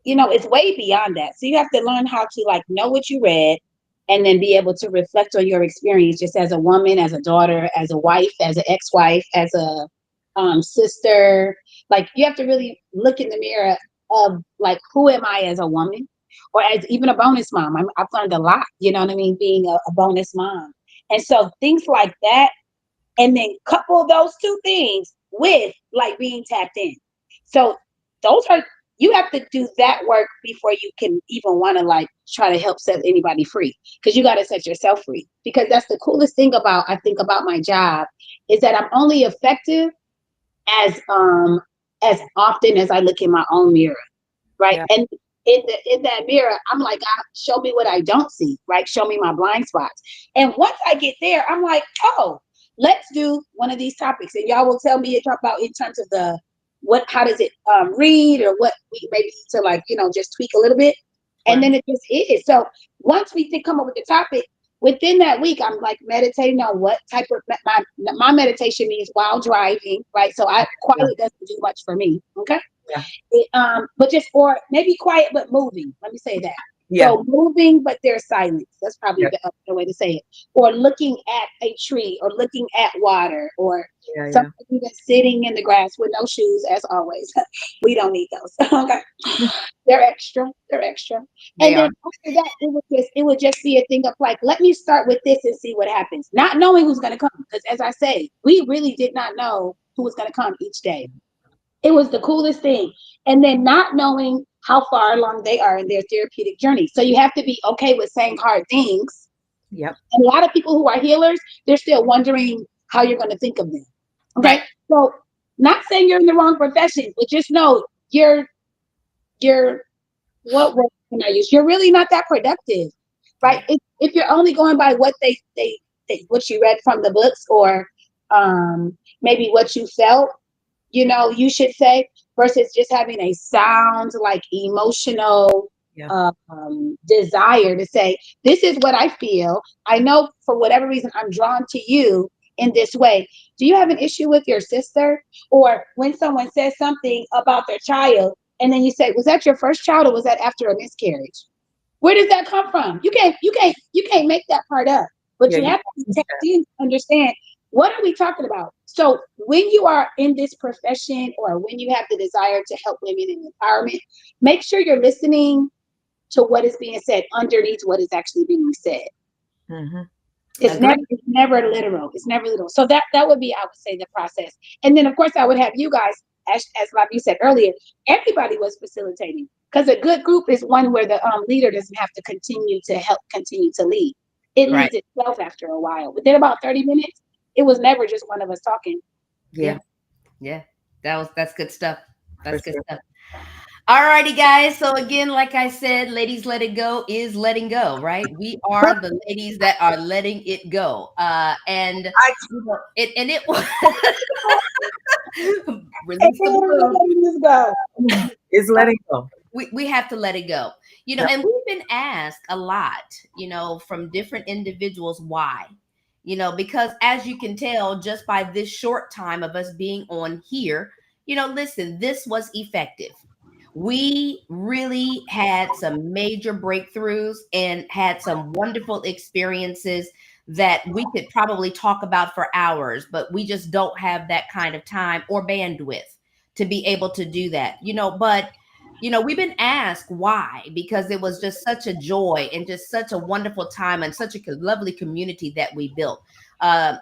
Speaker 3: it's way beyond that. So you have to learn how to like know what you read and then be able to reflect on your experience just as a woman, as a daughter, as a wife, as an ex-wife, as a sister. Like, you have to really look in the mirror of like, who am I as a woman or as even a bonus mom? I've learned a lot, you know what I mean, being a bonus mom. And so things like that, and then couple those two things with like being tapped in. So those are, you have to do that work before you can even want to like try to help set anybody free, because you got to set yourself free. Because that's the coolest thing about, I think, about my job, is that I'm only effective as often as I look in my own mirror, right?
Speaker 2: Yeah.
Speaker 3: And in that mirror, I'm like, God, show me what I don't see, right? Show me my blind spots. And once I get there, I'm like, oh, let's do one of these topics, and y'all will tell me talk about in terms of the what, how does it read, or what we maybe need to like just tweak a little bit, and
Speaker 2: Right.
Speaker 3: then it just is. So once we did come up with the topic, within that week, I'm like meditating on what type of my meditation means while driving, right? So
Speaker 2: Yeah.
Speaker 3: quiet doesn't do much for me. Okay.
Speaker 2: Yeah.
Speaker 3: But just, or maybe quiet but moving. Let me say that.
Speaker 2: Yeah.
Speaker 3: So moving, but there's silence. That's probably
Speaker 2: Yeah.
Speaker 3: the way to say it. Or looking at a tree, or looking at water, or
Speaker 2: Yeah. Yeah.
Speaker 3: something even sitting in the grass with no shoes, as always. We don't need those. Okay. They're extra. They're extra.
Speaker 2: They
Speaker 3: And then
Speaker 2: are.
Speaker 3: after that, it would just be a thing of like, let me start with this and see what happens. Not knowing who's gonna come. Because as I say, we really did not know who was gonna come each day. It was the coolest thing. And then not knowing how far along they are in their therapeutic journey. So you have to be okay with saying hard things.
Speaker 2: Yep.
Speaker 3: And a lot of people who are healers, they're still wondering how you're going to think of them.
Speaker 1: Right.
Speaker 3: Okay. So, not saying you're in the wrong profession, but just know you're what word can I use? You're really not that productive, right?
Speaker 2: Yeah.
Speaker 3: If you're only going by what they what you read from the books, or maybe what you felt, you should say, versus just having a sound like emotional
Speaker 2: Yeah.
Speaker 3: desire to say, this is what I feel. I know for whatever reason I'm drawn to you in this way. Do you have an issue with your sister? Or when someone says something about their child, and then you say, was that your first child, or was that after a miscarriage? Where does that come from? You can't make that part up. But
Speaker 2: Yeah.
Speaker 3: you
Speaker 2: You
Speaker 3: have to be
Speaker 2: can
Speaker 3: tapped
Speaker 2: teach that.
Speaker 3: in to understand, what are we talking about? So when you are in this profession, or when you have the desire to help women in empowerment, make sure you're listening to what is being said underneath what is actually being said.
Speaker 2: Mm-hmm.
Speaker 3: It's never
Speaker 1: Agree.
Speaker 3: it's never literal. It's never literal. So that would be, I would say, the process. And then of course I would have you guys, as like you said earlier, everybody was facilitating, because a good group is one where the leader doesn't have to continue to help continue to lead. It
Speaker 1: Right.
Speaker 3: leads itself after a while. Within about 30 minutes, it was never just one of us talking.
Speaker 1: Yeah.
Speaker 2: Yeah,
Speaker 1: Yeah. That's good stuff.
Speaker 2: for
Speaker 1: That's good
Speaker 2: sure.
Speaker 1: stuff. All righty, guys. So again, like I said, ladies let it go is letting go, right? We are the ladies that are letting it go. And
Speaker 2: I
Speaker 1: it and it was
Speaker 3: And
Speaker 1: release the
Speaker 3: we're
Speaker 1: balloon.
Speaker 3: letting this go.
Speaker 2: is letting go.
Speaker 1: We have to let it go.
Speaker 2: Yep.
Speaker 1: And we've been asked a lot, from different individuals why. Because as you can tell just by this short time of us being on here, listen, this was effective. We really had some major breakthroughs and had some wonderful experiences that we could probably talk about for hours, but we just don't have that kind of time or bandwidth to be able to do that. But we've been asked why, because it was just such a joy and just such a wonderful time and such a lovely community that we built. And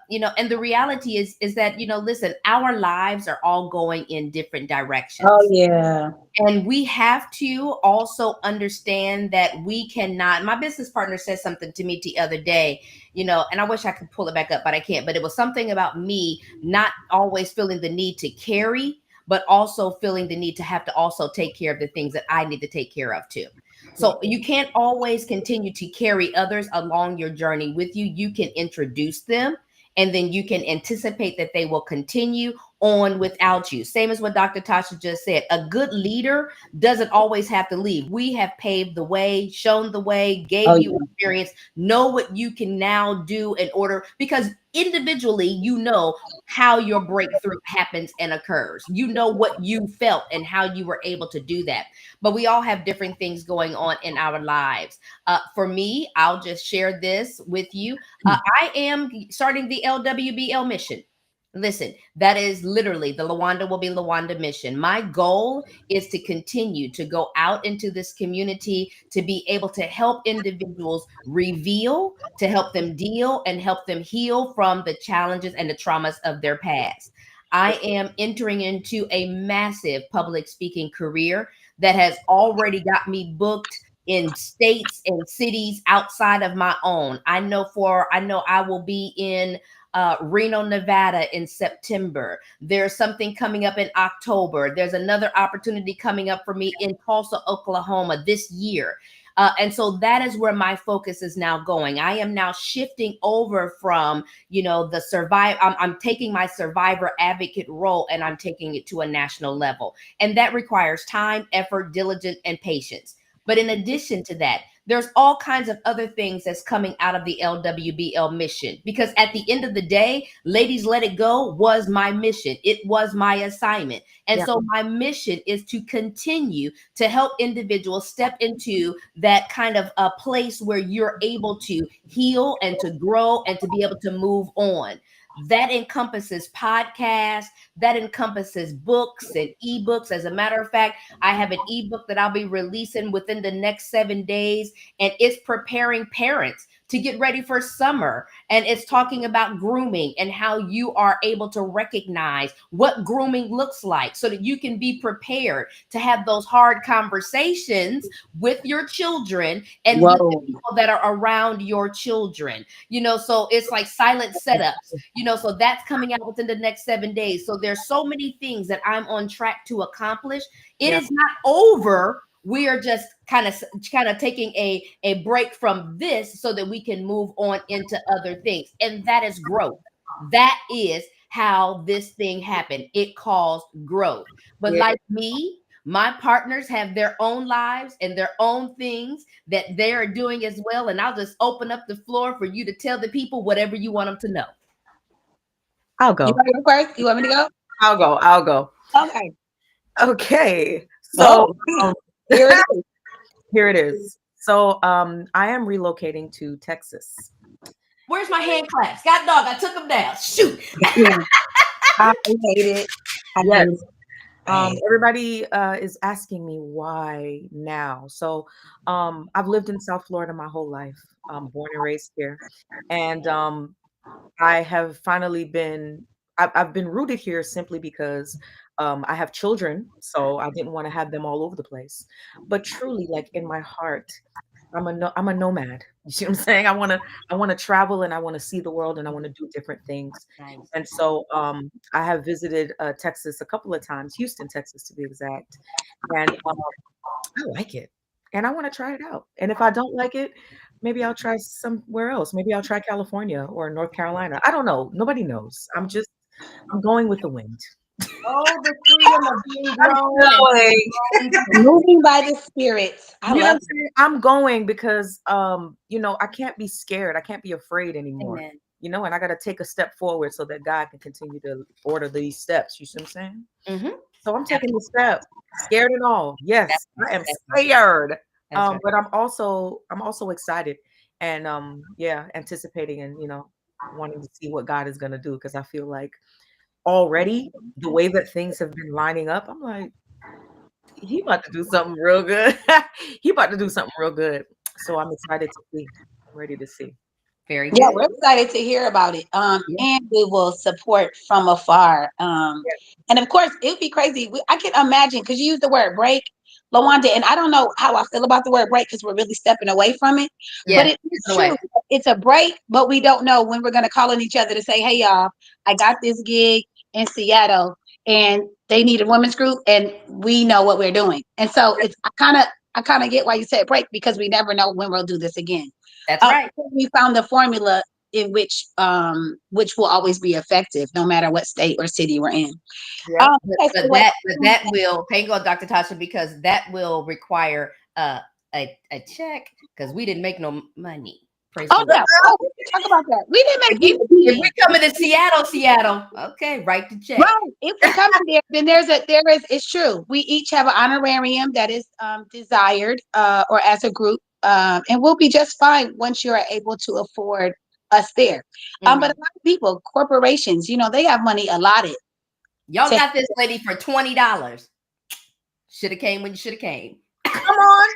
Speaker 1: the reality is that, listen, our lives are all going in different
Speaker 3: Oh
Speaker 1: directions.
Speaker 3: yeah.
Speaker 1: And we have to also understand that we cannot. My business partner said something to me the other day, and I wish I could pull it back up, but I can't. But it was something about me not always feeling the need to carry, but also feeling the need to have to also take care of the things that I need to take care of too.
Speaker 2: Yeah.
Speaker 1: So you can't always continue to carry others along your journey with you. You can introduce them, and then you can anticipate that they will continue on without you. Same as what Dr. Tasha just said. A good leader doesn't always have to leave. We have paved the way, shown the way,
Speaker 3: Oh
Speaker 1: gave you
Speaker 3: yeah.
Speaker 1: experience, know what you can now do in order, because individually, how your breakthrough happens and occurs. You know what you felt and how you were able to do that. But we all have different things going on in our lives. For me, I'll just share this with you. I am starting the LWBL mission. Listen, that is literally the Lawanda will be Lawanda mission. My goal is to continue to go out into this community to be able to help individuals reveal, to help them deal and help them heal from the challenges and the traumas of their past. I am entering into a massive public speaking career that has already got me booked in states and cities outside of my own. I know I will be in Reno, Nevada in September. There's something coming up in October. There's another opportunity coming up for me in Tulsa, Oklahoma this year. And so that is where my focus is now going. I am now shifting over from, the survive. I'm taking my survivor advocate role and I'm taking it to a national level. And that requires time, effort, diligence, and patience. But in addition to that, there's all kinds of other things that's coming out of the LWBL mission. Because at the end of the day, Ladies Let It Go was my mission. It was my assignment. And
Speaker 2: Yeah.
Speaker 1: so my mission is to continue to help individuals step into that kind of a place where you're able to heal and to grow and to be able to move on. That encompasses podcasts, that encompasses books and ebooks. As a matter of fact, I have an ebook that I'll be releasing within the next 7 days, and it's preparing parents to get ready for summer. And it's talking about grooming and how you are able to recognize what grooming looks like so that you can be prepared to have those hard conversations with your children and with the
Speaker 3: Whoa.
Speaker 1: people that are around your children. So it's like silent setups, so that's coming out within the next 7 days. So there's so many things that I'm on track to accomplish. It
Speaker 2: Yeah.
Speaker 1: is not over. We are just kind of taking a break from this so that we can move on into other things. And that is growth. That is how this thing happened. It caused growth. But
Speaker 2: Yeah.
Speaker 1: like me, my partners have their own lives and their own things that they're doing as well. And I'll just open up the floor for you to tell the people whatever you want them to know.
Speaker 2: I'll
Speaker 3: You
Speaker 2: go.
Speaker 3: want to go first? You want me to go?
Speaker 2: I'll go. I'll go.
Speaker 3: Okay.
Speaker 2: Okay. So
Speaker 3: Oh,
Speaker 2: um,
Speaker 3: here it is.
Speaker 2: here it is. So I am relocating to Texas.
Speaker 1: Where's my hand claps? God dog, I took them down. Shoot.
Speaker 3: Yeah. I hate it. I
Speaker 2: Yes.
Speaker 3: hate it.
Speaker 2: Everybody is asking me why now. So I've lived in South Florida my whole life. I'm born and raised here. And I have finally been I've been rooted here simply because I have children, so I didn't want to have them all over the place. But truly, like in my heart, I'm a nomad. You see what I'm saying? I want to travel and I want to see the world and I want to do different things.
Speaker 1: Nice.
Speaker 2: And so I have visited Texas a couple of times, Houston, Texas to be exact. And I like it. And I want to try it out. And if I don't like it, maybe I'll try somewhere else. Maybe I'll try California or North Carolina. I don't know. Nobody knows. I'm going with the wind.
Speaker 1: Oh, the freedom of being
Speaker 2: I'm
Speaker 1: grown and
Speaker 2: going.
Speaker 1: being grown.
Speaker 3: Moving by the spirits. I
Speaker 2: You know what
Speaker 3: love
Speaker 2: I'm saying? I'm going because I can't be scared. I can't be afraid anymore.
Speaker 1: Amen.
Speaker 2: And I got to take a step forward so that God can continue to order these steps. You see what I'm saying?
Speaker 1: Mm-hmm.
Speaker 2: So I'm taking the step, scared and all.
Speaker 1: That's
Speaker 2: Yes,
Speaker 1: right.
Speaker 2: I am
Speaker 1: That's right.
Speaker 2: scared.
Speaker 1: That's right.
Speaker 2: But I'm also excited and yeah, anticipating and wanting to see what God is gonna do because I feel like already the way that things have been lining up, I'm like, he about to do something real good. He about to do something real good. So I'm excited to see. I'm ready to see.
Speaker 1: Very
Speaker 3: Yeah,
Speaker 1: good.
Speaker 3: we're excited to hear about it.
Speaker 2: Yeah,
Speaker 3: And we will support from afar.
Speaker 2: yeah,
Speaker 3: And of course, it would be crazy. I can imagine because you use the word break, Lawanda, and I don't know how I feel about the word break because we're really stepping away from it. But
Speaker 1: Yeah.
Speaker 3: it is
Speaker 1: Either
Speaker 3: true.
Speaker 1: way.
Speaker 3: It's a break, but we don't know when we're going to call on each other to say, "Hey, y'all, I got this gig in Seattle, and they need a women's group, and we know what we're doing." And so it's I kind of get why you said break because we never know when we'll do this again.
Speaker 1: That's right.
Speaker 3: We found the formula in which will always be effective no matter what state or city we're in.
Speaker 2: yeah.
Speaker 3: Okay, so what
Speaker 1: But that will hang on, Dr. Tasha, because that will require a check because we didn't make no money. Praise the
Speaker 3: oh
Speaker 1: Lord.
Speaker 3: yeah, oh, we can talk about that. We didn't
Speaker 1: If
Speaker 3: make
Speaker 1: we if
Speaker 3: any.
Speaker 1: we coming to Seattle, okay, write the check.
Speaker 3: Right. If we're coming there, then there is it's true. We each have an honorarium that is desired or as a group. And we'll be just fine once you are able to afford us there. But
Speaker 1: Mhm.
Speaker 3: a lot of people, corporations, they have money allotted
Speaker 1: Y'all
Speaker 3: to
Speaker 1: got this lady for $20. Should have came when you should have came.
Speaker 2: Come on.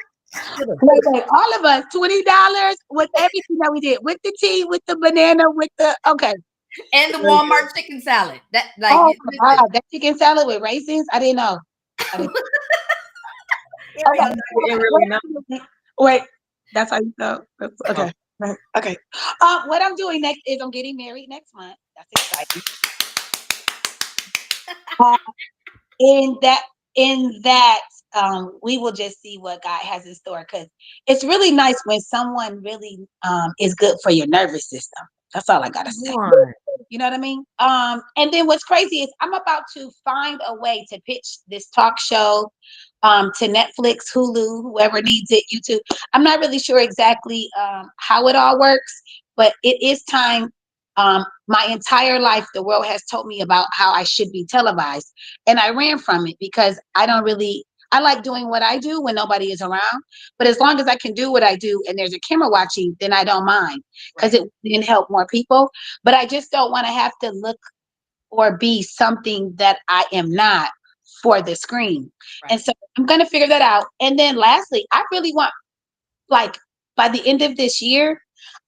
Speaker 2: Shoulda.
Speaker 3: wait, all of us, $20 with everything that we did, with the tea, with the banana, with the okay.
Speaker 1: And the
Speaker 2: Very good.
Speaker 1: Walmart chicken salad. That like
Speaker 3: Oh my
Speaker 1: listen.
Speaker 3: God, that chicken salad with raisins? I didn't know. I didn't.
Speaker 2: Yeah,
Speaker 3: Okay,
Speaker 2: you didn't really know.
Speaker 3: wait, that's how you know.
Speaker 2: Oh,
Speaker 3: Okay, okay. What I'm doing next is I'm getting married next month. That's exciting. Uh, in that, in that, we will just see what God has in store because it's really nice when someone really is good for your nervous system. That's all I gotta
Speaker 2: come
Speaker 3: say.
Speaker 2: on.
Speaker 3: You know what I mean? And then what's crazy is I'm about to find a way to pitch this talk show to Netflix, Hulu, whoever needs it, YouTube. I'm not really sure exactly how it all works, but it is time. My entire life, the world has told me about how I should be televised, and I ran from it because I don't really. I like doing what I do when nobody is around, but as long as I can do what I do and there's a camera watching, then I don't mind because
Speaker 1: Right,
Speaker 3: it can help more people. But I just don't want to have to look or be something that I am not for the screen. And
Speaker 1: right.
Speaker 3: so I'm going to figure that out. And then lastly, I really want, like, by the end of this year,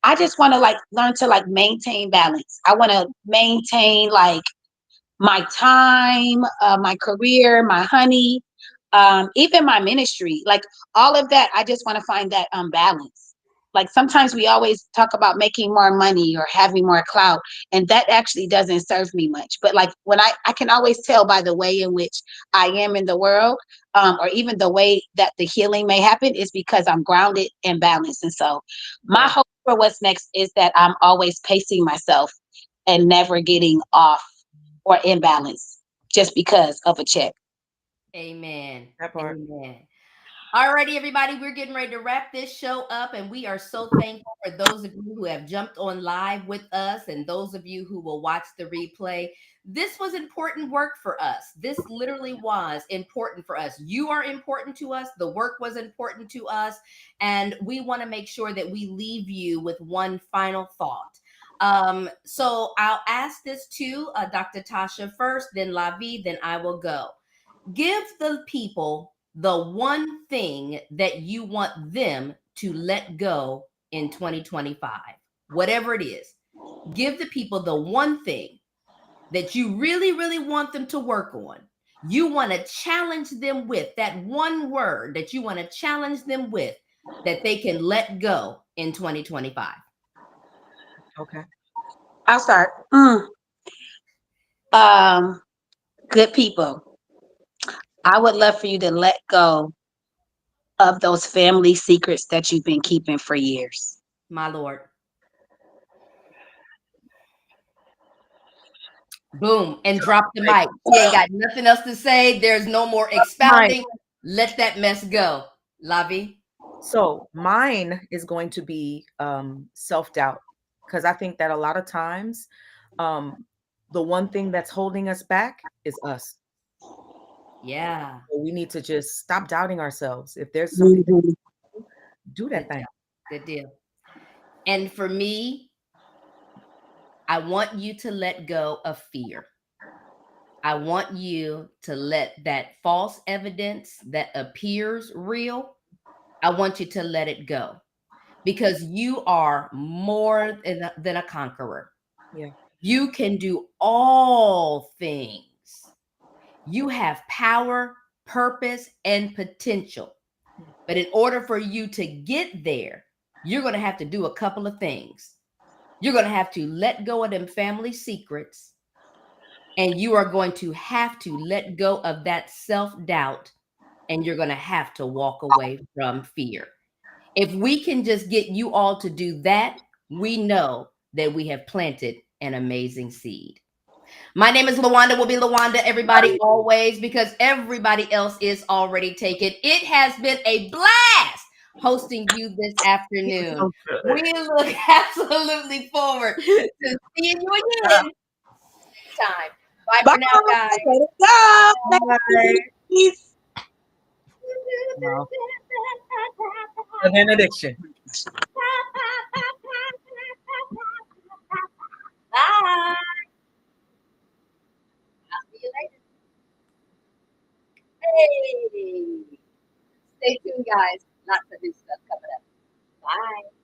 Speaker 3: I just want to like learn to like maintain balance. I want to maintain like my time, my career, my honey, even my ministry, like all of that. I just want to find that balance. Like sometimes we always talk about making more money or having more clout, and that actually doesn't serve me much. But like when I can always tell by the way in which I am in the world, or even the way that the healing may happen, is because I'm grounded and balanced. And so, my
Speaker 2: Yeah.
Speaker 3: hope for what's next is that I'm always pacing myself and never getting off or imbalance just because of a check.
Speaker 1: Amen.
Speaker 2: That part.
Speaker 1: Amen. Alrighty, everybody, we're getting ready to wrap this show up, and we are so thankful for those of you who have jumped on live with us and those of you who will watch the replay. This was important work for us. This literally was important for us. You are important to us. The work was important to us, and we want to make sure that we leave you with one final thought. So I'll ask this to Dr. Tasha first, then Lavi, then I will go. Give the people the one thing that you want them to let go in 2025, whatever it is. Give the people the one thing that you really, really want them to work on. You want to challenge them with that one word that you want to challenge them with. that they can let go in 2025?
Speaker 2: Okay.
Speaker 3: I'll start. Um, Good people. I would love for you to let go of those family secrets that you've been keeping for years.
Speaker 1: My Lord. Boom. And drop the
Speaker 2: Right.
Speaker 1: mic. She ain't got nothing else to say. There's no more
Speaker 2: Mine.
Speaker 1: expounding. Let that mess go. Lavi.
Speaker 2: So mine is going to be self-doubt, because I think that a lot of times um, the one thing that's holding us back is us.
Speaker 1: Yeah.
Speaker 2: So we need to just stop doubting ourselves. If there's something,
Speaker 3: Mhm.
Speaker 2: do
Speaker 1: Good
Speaker 2: that thing.
Speaker 1: deal. Good deal. And for me, I want you to let go of fear. I want you to let that false evidence that appears real, I want you to let it go, because you are more than a conqueror.
Speaker 2: Yeah.
Speaker 1: You can do all things. You have power, purpose, and potential. But in order for you to get there, you're going to have to do a couple of things. You're going to have to let go of them family secrets, and you are going to have to let go of that self-doubt, and you're going to have to walk away from fear. If we can just get you all to do that, we know that we have planted an amazing seed. My name is Lawanda, will be Lawanda, everybody, always, because everybody else is already taken. It has been a blast hosting you this afternoon.
Speaker 2: So good.
Speaker 1: We look absolutely forward to seeing you again next time. Bye
Speaker 3: Bye.
Speaker 1: for now, guys.
Speaker 3: Let it go. Let
Speaker 2: Bye.
Speaker 3: it peace.
Speaker 2: Wow. The benediction.
Speaker 1: Bye. I'll see you later. Hey. Stay tuned, guys. Lots of new stuff coming up. Bye.